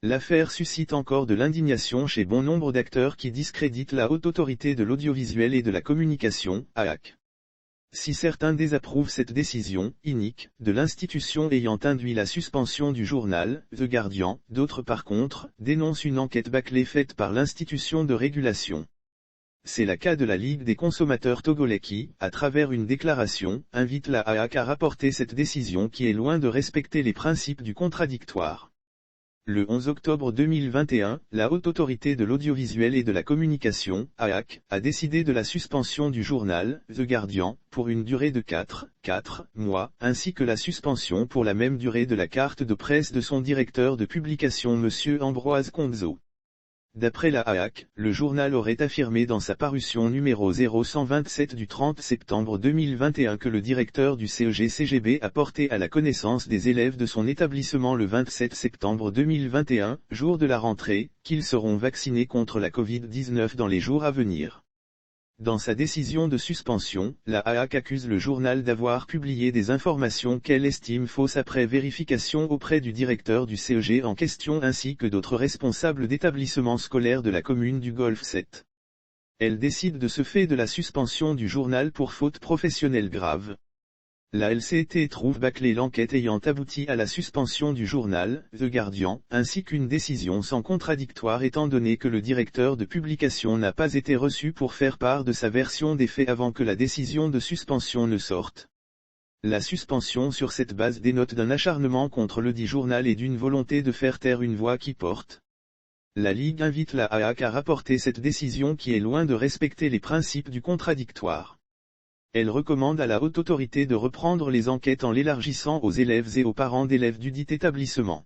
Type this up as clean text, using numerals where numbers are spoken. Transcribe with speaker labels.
Speaker 1: L'affaire suscite encore de l'indignation chez bon nombre d'acteurs qui discréditent la Haute Autorité de l'Audiovisuel et de la Communication, HAC. Si certains désapprouvent cette décision, inique, de l'institution ayant induit la suspension du journal, The Guardian, d'autres par contre, dénoncent une enquête bâclée faite par l'institution de régulation. C'est le cas de la Ligue des consommateurs togolais qui, à travers une déclaration, invite la HAC à rapporter cette décision qui est loin de respecter les principes du contradictoire. Le 11 octobre 2021, la Haute Autorité de l'Audiovisuel et de la Communication, HAC, a décidé de la suspension du journal, The Guardian, pour une durée de 4 mois, ainsi que la suspension pour la même durée de la carte de presse de son directeur de publication M. Ambroise Conzo. D'après la HAC, le journal aurait affirmé dans sa parution numéro 0127 du 30 septembre 2021 que le directeur du CEG-CGB a porté à la connaissance des élèves de son établissement le 27 septembre 2021, jour de la rentrée, qu'ils seront vaccinés contre la Covid-19 dans les jours à venir. Dans sa décision de suspension, la HAC accuse le journal d'avoir publié des informations qu'elle estime fausses après vérification auprès du directeur du CEG en question ainsi que d'autres responsables d'établissements scolaires de la commune du Golfe 7. Elle décide de ce fait de la suspension du journal pour faute professionnelle grave. La LCT trouve bâclée l'enquête ayant abouti à la suspension du journal, The Guardian, ainsi qu'une décision sans contradictoire étant donné que le directeur de publication n'a pas été reçu pour faire part de sa version des faits avant que la décision de suspension ne sorte. La suspension sur cette base dénote d'un acharnement contre le dit journal et d'une volonté de faire taire une voix qui porte. La Ligue invite la HAC à rapporter cette décision qui est loin de respecter les principes du contradictoire. Elle recommande à la Haute Autorité de reprendre les enquêtes en l'élargissant aux élèves et aux parents d'élèves du dit établissement.